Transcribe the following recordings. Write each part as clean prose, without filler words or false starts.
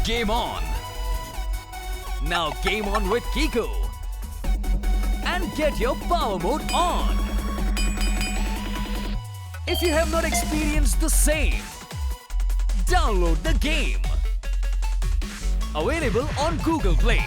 Game on! Now game on with Kiko! And get your power mode on! If you have not experienced the same, download the game! Available on Google Play.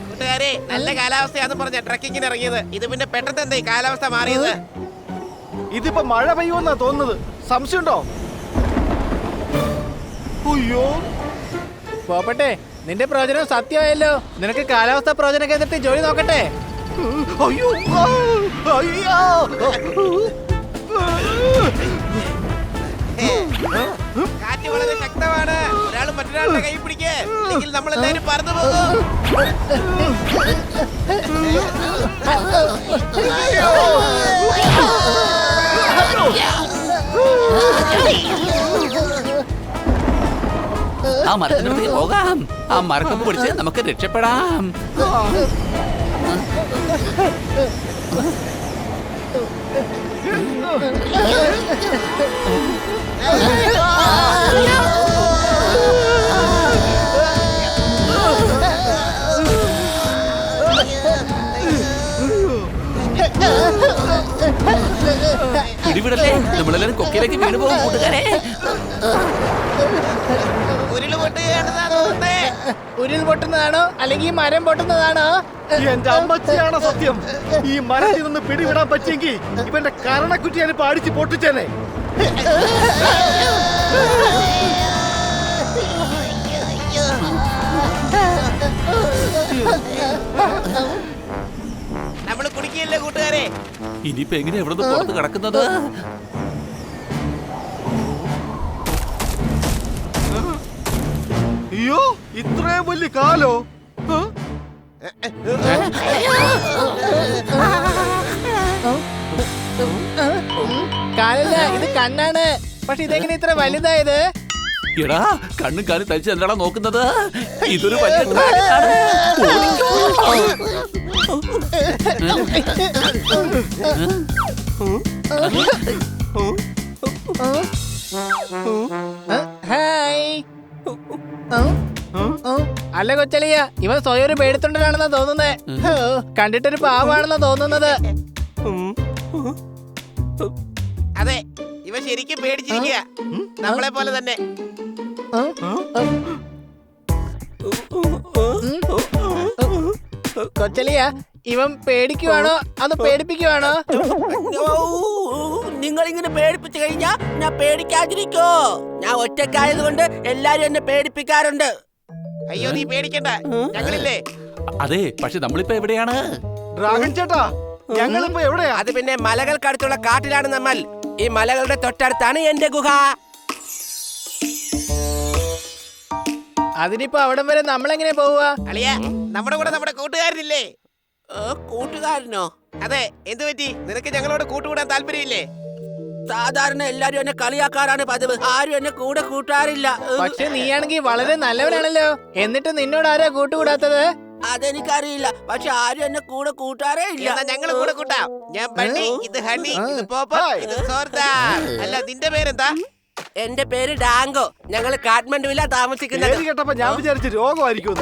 കൂട്ടുകാരെ, നല്ല കാലാവസ്ഥയാന്ന് പറഞ്ഞ ട്രക്കിങ്ങിന് ഇറങ്ങിയത്. ഇത് പിന്നെ പെട്ടെന്ന് എന്താ ഈ കാലാവസ്ഥ മാറിയത്? ഇതിപ്പോ മഴ പെയ്യുമെന്നാ തോന്നുന്നത്. സംശയമുണ്ടോ? അയ്യോ പോപ്പട്ടെ, നിന്റെ പ്രവചനം സത്യമായല്ലോ. നിനക്ക് കാലാവസ്ഥാ പ്രവചന കേന്ദ്രത്തിൽ ജോലി നോക്കട്ടെ. അയ്യോ അയ്യോ കാറ്റ് വളരെ ശക്തമാണ്. ഒരാൾ മറ്റൊരാളുടെ കൈ പിടിക്കേ, അല്ലെങ്കിൽ നമ്മൾ എല്ലാവരും പറന്നു പോകും. ആ മരത്തിനടുത്ത് പോകാം. ആ മരക്കൊമ്പ് പിടിച്ച് നമുക്ക് രക്ഷപ്പെടാം. പിടിവിടല്ലേ, നമ്മളെല്ലാരും കൊക്കയിലേക്ക് വീണ് പോകും കൂട്ടുകാരെ. ഉരുൾ പൊട്ടുന്നതാണോ അല്ലെങ്കിൽ മരം പൊട്ടുന്നതാണോ? എന്റെ അമ്മച്ചിയാണോ സത്യം? ഈ മരത്തിൽ നിന്ന് പിടിവിടാൻ പറ്റിയെങ്കിൽ ഇവന്റെ കരണക്കുറ്റി ഞാൻ ഇപ്പൊ അടിച്ച് പൊട്ടിച്ചേനെ. നമ്മള് കുടിക്കില്ലേ കൂട്ടുകാരെ? ഇനിയിപ്പോ എങ്ങനെ എവിടെ നിന്ന് പുറത്ത് കിടക്കുന്നത്? അയ്യോ, ഇത്രയും വലിയ കാലോ? കാലല്ല, ഇത് കണ്ണാണ്. പക്ഷെ ഇതെങ്ങനെ ഇത്ര വലുതായത്? എടാ, കണ്ണും കാലും തരിച്ച് എന്താടാ നോക്കുന്നത്? ഇതൊരു വലിയ ഡ്രാഗനാണ്. ഓടിക്കോ. ഹായ്. അല്ല കൊച്ചളിയ, ഇവൻ സ്വയം ഒരു പേടിത്തൊണ്ടനാണെന്നാ തോന്നുന്നേ. കണ്ടിട്ടൊരു പാവാണെന്നാ തോന്നുന്നത്. അതെ, ഇവ ശരിക്കും പേടിച്ചിരിക്കുക, നമ്മളെ പോലെ തന്നെ. കൊച്ചളിയ, ഇവൻ പേടിക്കുവാണോ അതോ പേടിപ്പിക്കുവാണോ? നിങ്ങൾ ഇങ്ങനെ പേടിപ്പിച്ചു കഴിഞ്ഞാ ഞാൻ പേടിക്കാതിരിക്കോ? ഞാൻ ഒറ്റക്കായതുകൊണ്ട് എല്ലാരും എന്നെ പേടിപ്പിക്കാറുണ്ട്. അയ്യോ, നീ പേടിക്കണ്ട, ഞങ്ങളില്ലേ. അതെ, പക്ഷെ നമ്മളിപ്പോ എവിടെയാണ്? ഡ്രാഗൺ ചേട്ടാ, ഞങ്ങളിപ്പോ എവിടെയാ? അത് പിന്നെ മലകൾക്കടുത്തുള്ള കാട്ടിലാണ് നമ്മൾ. ഈ മലകളുടെ തൊട്ടടുത്താണ് എന്റെ ഗുഹ. അതിനിപ്പോ അവിടം വരെ നമ്മളെങ്ങനെ പോവുക? അളിയ, നമ്മുടെ കൂടെ നമ്മുടെ കൂട്ടുകാരനില്ലേ? കൂട്ടുകാരനോ? അതെ, എന്തു പറ്റി? നിനക്ക് ഞങ്ങളോട് കൂട്ടുകൂടാൻ താല്പര്യമില്ലേ? സാധാരണ എല്ലാരും എന്നെ കളിയാക്കാറാണ് പതിവ്. ആരും എന്നെ കൂടെ കൂട്ടാറില്ല. പക്ഷെ നീയാണെങ്കിൽ വളരെ നല്ലവനാണല്ലോ. എന്നിട്ട് നിന്നോട് ആരാ കൂട്ടുകൂടാത്തത്? അതെനിക്കറിയില്ല, പക്ഷെ ആരും എന്നെ കൂടെ കൂട്ടാറേ ഇല്ല. എന്നാ ഞങ്ങള് കൂടെ കൂട്ടാം. ഞാൻ ബണ്ണി, ഇത് ഹണി, ഇത് പോപ്പ, ഇത് സോർദാർ. അല്ല, നിന്റെ പേരെന്താ? എന്റെ പേര് ഡാങ്കോ. ഞങ്ങള് കാഠ്മണ്ഡുവിലാ താമസിക്കുന്നത്. പേര് കേട്ടപ്പോ ഞാൻ വിചാരിച്ചു രോഗമായിരിക്കും.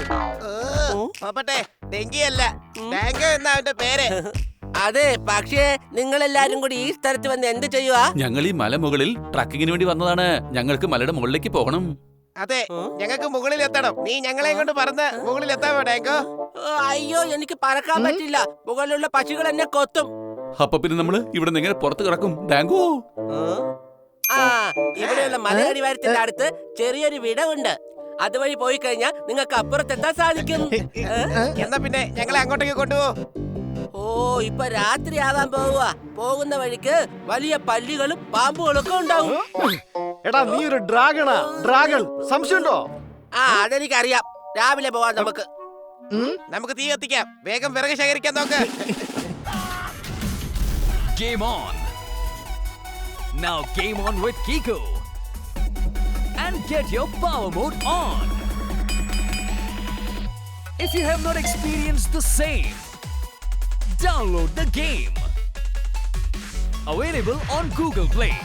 പോപ്പട്ടെ, ഡെങ്കി അല്ല, ഡാങ്കോ എന്നാ അവന്റെ പേര്. അതെ, പക്ഷേ നിങ്ങളെല്ലാരും കൂടി ഈ സ്ഥലത്ത് വന്ന് എന്ത് ചെയ്യുവാ? ഞങ്ങൾ ഈ മലമുകളിൽ ട്രക്കിങ്ങിന് വേണ്ടി വന്നതാണ്. ഞങ്ങൾക്ക് മലയുടെ മുകളിലേക്ക് പോകണം. അതെ, ഞങ്ങൾക്ക് മുകളിൽ എത്തണം. നീ ഞങ്ങളെ കൊണ്ട് പറന്ന് മുകളിൽ എത്താൻ ഡാങ്കോ. അയ്യോ, എനിക്ക് പറക്കാൻ പറ്റില്ല. മുകളിലുള്ള പക്ഷികൾ എന്നെ കൊത്തും. അപ്പൊ പിന്നെ നമ്മള് ഇവിടെ നിന്ന് എങ്ങനെ പുറത്ത് കിടക്കും ഡാങ്കോ? ആ, ഇവിടെയുള്ള മലയടിവാരത്തിന്റെ അടുത്ത് ചെറിയൊരു വിടവുണ്ട്. അതുവഴി പോയി കഴിഞ്ഞാൽ നിങ്ങൾക്ക് അപ്പുറത്തെത്താൻ സാധിക്കും. എന്നാ പിന്നെ ഞങ്ങളെ അങ്ങോട്ടേക്ക് കൊണ്ടുപോ. ഓ, ഇപ്പൊ രാത്രിയാകാൻ പോവുക. പോകുന്ന വഴിക്ക് വലിയ പല്ലികളും പാമ്പുകളും ഒക്കെ ഉണ്ടാവും. എടാ, നീ ഒരു ഡ്രാഗണാ? ഡ്രാഗൺ, സംശയമുണ്ടോ? ആ, അതെനിക്കറിയാം. രാവിലെ പോവാൻ നമുക്ക്. നമുക്ക് തീ കത്തിക്കാം. വേഗം വിറക് ശേഖരിക്കാൻ നോക്ക്. game on. Now game on with Kiko. And get your power mode on. If you have not experienced the same, download the game. Available on Google Play.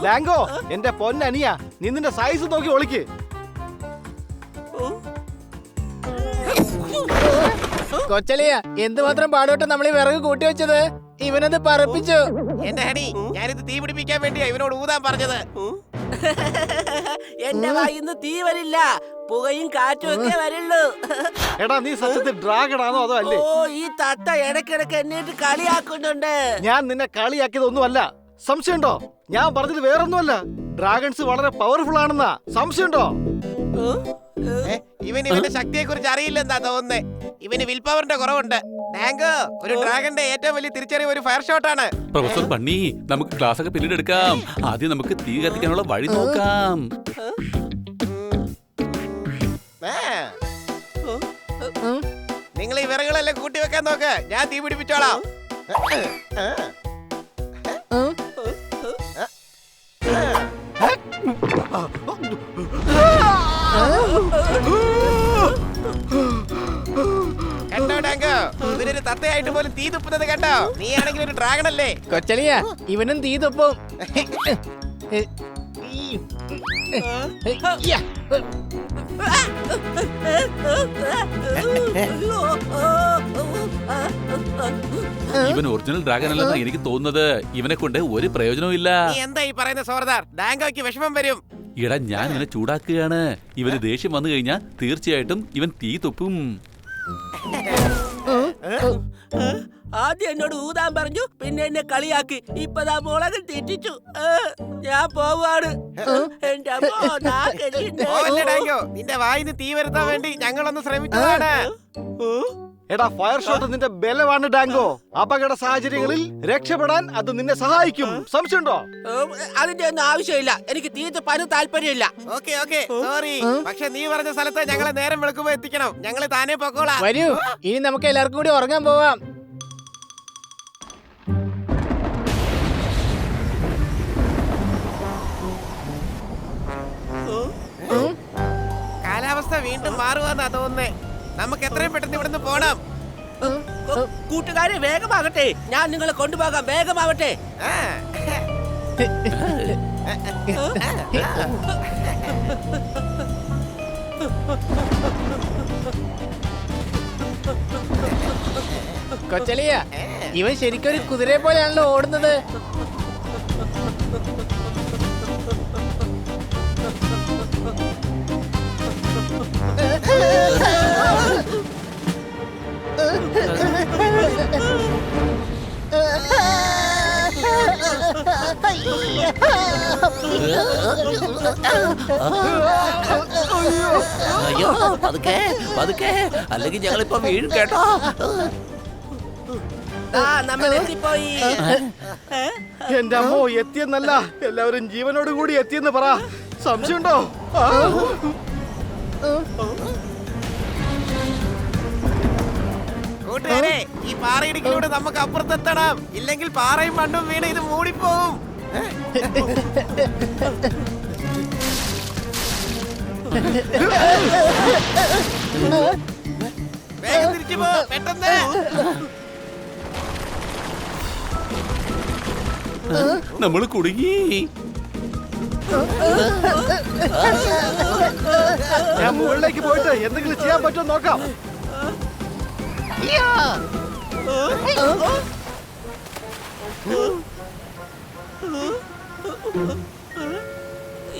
ലാങ്കോ എന്റെ പൊന്നനിയ നീ നിന്റെ സൈസ് നോക്കി ഒളിക്ക്. കൊച്ചളിയ എന്തുമാത്രം പാടോട്ട് നമ്മൾ ഈ വിറക് കൂട്ടി വെച്ചത്. ഇവനത് പറപ്പിച്ചു. എന്റെ ഹണി, ഞാനിത് തീ പിടിപ്പിക്കാൻ വേണ്ടിയാ ഇവനോട് ഊതാൻ പറഞ്ഞത്. എന്റെ വായിന്ന് തീ വരില്ല, പുകയും കാറ്റും ഒക്കെ വരുള്ളൂ. എടാ നീ സത്യത്തിൽ ഡ്രാഗൺ ആണോ അതോ അല്ലേ? ഓ, ഈ തത്ത ഇടയ്ക്കിടയ്ക്ക് എന്നിട്ട് കളിയാക്കുന്നുണ്ട്. ഞാൻ നിന്നെ കളിയാക്കിയതൊന്നുമല്ല. സംശയമുണ്ടോ? ഞാൻ പറഞ്ഞത് വേറൊന്നുമല്ല. ഡ്രാഗൺസ് വളരെ പവർഫുൾ ആണെന്നാ. സംശയമുണ്ടോ? ഇവന്റെ ശക്തിയെ കുറിച്ച് അറിയില്ലെന്നാ തോന്നുന്നേ. ഇവന് വിൽ പവറിന്റെ കുറവുണ്ട്. ടാങ്കോ, ഒരു ഡ്രാഗന്റെ ഏറ്റവും വലിയ തിരിച്ചറിവ് ഒരു ഫയർ ഷോട്ട് ആണ്. പ്രൊഫസർ ബണ്ണി, നമുക്ക് ക്ലാസ് ഒക്കെ പിന്നീട് എടുക്കാം. ആദ്യം നമുക്ക് തീ കത്തിക്കാനുള്ള വഴി നോക്കാം. നിങ്ങൾ ഈ വിറകുകളെല്ലാം കൂട്ടി വെക്കാൻ നോക്ക്, ഞാൻ തീ പിടിപ്പിച്ചോളാം. കണ്ടോ ടാങ്കോ, ഇവനൊരു തത്തയായിട്ട് പോലും തീ തുപ്പുന്നത് കണ്ടോ? നീ ആണെങ്കിൽ ഒരു ഡ്രാഗൺ അല്ലേ? കൊച്ചളിയ ഇവനും തീ തുപ്പും. ഇവൻ ഒറിജിനൽ ഡ്രാഗൺ അല്ലെന്നാണ് എനിക്ക് തോന്നുന്നത്. ഇവനെ കൊണ്ട് ഒരു പ്രയോജനവും ഇല്ല. നീ എന്താ ഈ പറയുന്ന സോർദാർ? ടാങ്കോയ്ക്ക് വിഷമം വരും. ഇടാ, ഞാൻ ഇവനെ ചൂടാക്കുകയാണ്. ഇവന് ദേഷ്യം വന്നു കഴിഞ്ഞാൽ തീർച്ചയായിട്ടും ഇവൻ തീ തുപ്പും. ആദ്യം എന്നോട് ഊതാൻ പറഞ്ഞു, പിന്നെ എന്നെ കളിയാക്കി. ഇപ്പതാ മുളക് തെറ്റിച്ചു. ഞാൻ പോവാണ്. എന്റെ അമ്മോ, നാക്കെരിയുന്നു. പോവല്ലേ ടാങ്കോ, നിന്റെ വായിന്ന് തീ വരുത്താൻ വേണ്ടി ഞങ്ങളൊന്ന് ശ്രമിച്ചതാണ്. എടാ ഫയർ ഷോട്ട് നിന്റെ ബലമാണ് ടാങ്കോ. അപകട സാഹചര്യങ്ങളിൽ രക്ഷപ്പെടാൻ അത് നിന്നെ സഹായിക്കും. സംശയമുണ്ടോ? അതിന്റെ ഒന്നും ആവശ്യമില്ല. എനിക്ക് തീ തുപ്പാനും താല്പര്യമില്ല. Okay okay, sorry. പക്ഷെ നീ പറഞ്ഞ സ്ഥലത്ത് ഞങ്ങളെ നേരം വെളുക്കുമ്പോ എത്തിക്കണം. ഞങ്ങള് താനേ പൊക്കോളാം. വരൂ, ഇനി നമുക്ക് എല്ലാവർക്കും കൂടി ഉറങ്ങാൻ പോവാം. കാലാവസ്ഥ വീണ്ടും മാറുവാന്നാ തോന്നുന്നേ. നമുക്ക് എത്രയും പെട്ടെന്ന് ഇവിടുന്ന് പോണം. കൂട്ടുകാരെ വേഗമാകട്ടെ, ഞാൻ നിങ്ങളെ കൊണ്ടുപോകാം. വേഗമാവട്ടെ. കൊച്ചളിയ ഇവൻ ശരിക്കും ഒരു കുതിരയെ പോലെയാണല്ലോ ഓടുന്നത്. അയ്യോ, പതുക്കെ പതുക്കെ, അല്ലെങ്കിൽ ഞങ്ങളിപ്പോ വീഴും കേട്ടോ. നമ്മൾ എത്തിപ്പോയി. എന്റെ അമ്മോ, എത്തിയെന്നല്ല, എല്ലാവരും ജീവനോട് കൂടി എത്തിയെന്ന് പറ. സംശയമുണ്ടോ? കൂട്ടുകാരെ, ഈ പാറയിടുക്കിലൂടെ നമുക്ക് അപ്പുറത്തെത്തണം. ഇല്ലെങ്കിൽ പാറയും മണ്ണും വീണ് ഇത് മൂടിപ്പോവും. വേഗം തിരിച്ചു പോ, പെട്ടെന്ന്. നമ്മൾ കുടുങ്ങി. ഞാൻ മുകളിലേക്ക് പോയിട്ട് എന്തെങ്കിലും ചെയ്യാൻ പറ്റുമോ നോക്കാം.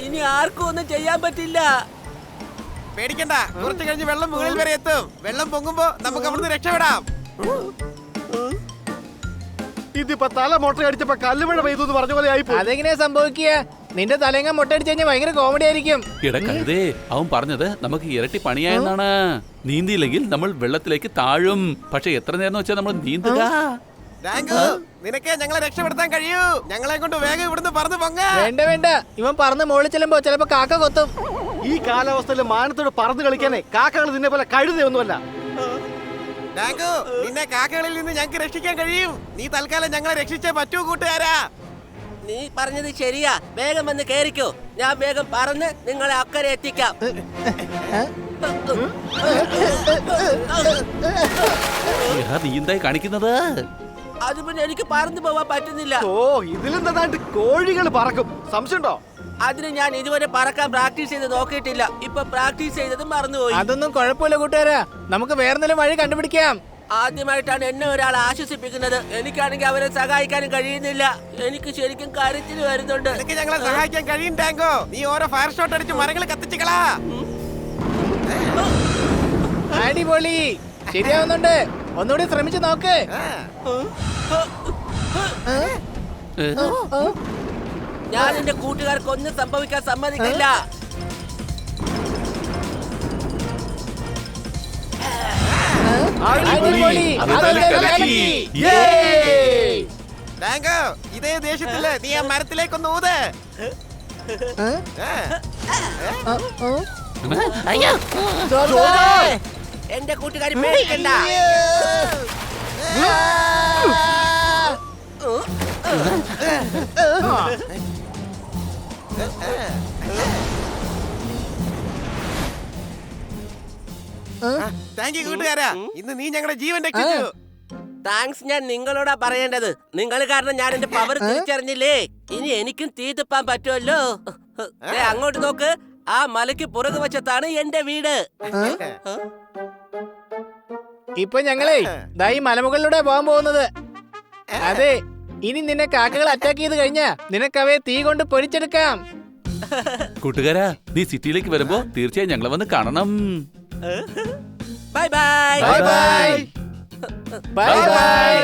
ഇനി ആർക്കും ഒന്നും ചെയ്യാൻ പറ്റില്ല. പേടിക്കണ്ട, കുറച്ച് കഴിഞ്ഞ് വെള്ളം മുകളിൽ വരെ എത്തും. വെള്ളം പൊങ്ങുമ്പോ നമുക്ക് അവിടുന്ന് രക്ഷപ്പെടാം. ഇതിപ്പോ തല മൊട്ട അടിച്ചപ്പോ കല്ലുമഴ പെയ്തു എന്ന് പറഞ്ഞ പോലെ ആയിപ്പോ. അതെങ്ങനെയാ സംഭവിക്കുക? നിന്റെ തലങ്ങ മുട്ടടിച്ചു കഴിഞ്ഞാൽ ഭയങ്കര കോമഡി ആയിരിക്കും. ഇടക്കരുതേ, അവൻ പറഞ്ഞത് നമുക്ക് ഇരട്ടി പണിയായെന്നാണ്. നീന്തിയില്ലെങ്കിൽ നമ്മൾ വെള്ളത്തിലേക്ക് താഴും. പക്ഷെ എത്ര നേരം വെച്ചാൽ നമ്മൾ നീന്തുക? ഡാങ്കു നിനക്ക് ഞങ്ങളെ രക്ഷപ്പെടുത്താൻ കഴിയൂ. ഞങ്ങളെ കൊണ്ട് വേഗം ഇവിടുന്ന് പറന്ന് പൊങ്ങ. വേണ്ട വേണ്ട, ഇവൻ പറന്ന് മുകളിൽ ചെല്ലുമ്പോ ചിലപ്പോ കാക്ക കൊത്തും. ഈ കാലാവസ്ഥയിൽ മാനത്തോട് പറന്ന് കളിക്കാനേ കാക്കകൾ നിന്നെ പോലെ കഴുതയൊന്നുമല്ല. ഡാങ്കു നിന്നെ കാക്കകളിൽ നിന്ന് ഞങ്ങൾക്ക് രക്ഷിക്കാൻ കഴിയും. നീ തൽക്കാലം ഞങ്ങളെ രക്ഷിച്ചേ പറ്റൂ കൂട്ടുകാരാ. നീ പറഞ്ഞത് ശരിയാ. വേഗം വന്ന് കേറിക്കോ. ഞാൻ വേഗം പറന്ന് നിങ്ങളെ അക്കരെ എത്തിക്കാം. എടാ, നീ എന്തായി കാണിക്കുന്നത്? അത് പിന്നെ എനിക്ക് പറന്നു പോവാൻ പറ്റുന്നില്ല. ഓ ഇതിലെന്താണ്ട് കോഴികൾ പറക്കും. സംശയമുണ്ടോ? അതിന് ഞാൻ ഇതുവരെ പറക്കാൻ പ്രാക്ടീസ് ചെയ്ത് നോക്കിയിട്ടില്ല. ഇപ്പൊ പ്രാക്ടീസ് ചെയ്തത് മറന്നുപോയി. അതൊന്നും കുഴപ്പമില്ല കൂട്ടുകാരാ, നമുക്ക് വേറെന്തെങ്കിലും വഴി കണ്ടുപിടിക്കാം. ആദ്യമായിട്ടാണ് എന്നെ ഒരാൾ ആശ്വസിപ്പിക്കുന്നത്. എനിക്കാണെങ്കിൽ അവരെ സഹായിക്കാനും കഴിയുന്നില്ല. എനിക്ക് ശരിക്കും കരച്ചിൽ വരുന്നുണ്ട്. നിനക്ക് ഞങ്ങളെ സഹായിക്കാൻ കഴിയും ഡാങ്കോ. നീ ഓരോ ഫയർ ഷോട്ട് അടിച്ച് മരങ്ങൾ കത്തിച്ചുകളാ. അടിപൊളി, ശരിയാവുന്നുണ്ട്. ഒന്നുകൂടി ശ്രമിച്ചു നോക്ക്. ഞാൻ എന്റെ കൂട്ടുകാർക്ക് ഒന്നും സംഭവിക്കാൻ സമ്മതിക്കില്ല. അടിപൊളി, അതൊരു കലക്കി. ഡാങ്കോ ഇതേ ദേഷ്യത്തില് നീ ആ മരത്തിലേക്കൊന്ന് ഊത്. അയ്യോ. എന്റെ കൂട്ടുകാർ പേടിക്കണ്ട. താങ്ക് യു കൂട്ടുകാരാ. ഇന്ന് നീ ഞങ്ങളുടെ ജീവൻ രക്ഷിച്ചു. താങ്ക്സ് ഞാൻ നിങ്ങളോടാ പറയേണ്ടത്. നിങ്ങൾ കാരണം ഞാൻ എന്റെ പവർ തിരിച്ചറിഞ്ഞില്ലേ. ഇനി എനിക്കും തീ തുപ്പാൻ പറ്റുമല്ലോ. ദേ, അങ്ങോട്ട് നോക്ക്. ആ മലയ്ക്ക് പുറകു വശത്താണ് എന്റെ വീട്. ഇപ്പൊ ഞങ്ങളെ ദാ ഈ മലമുകളിലൂടെ പോകാൻ പോകുന്നത്. അതെ, ഇനി നിന്നെ കാക്കകൾ അറ്റാക്ക് ചെയ്ത് കഴിഞ്ഞാ നിനക്ക് അവയെ തീ കൊണ്ട് പൊരിച്ചെടുക്കാം. കൂട്ടുകാരാ, നീ സിറ്റിയിലേക്ക് വരുമ്പോ തീർച്ചയായും ഞങ്ങളെ വന്ന് കാണണം. Bye bye. Bye bye. Bye bye.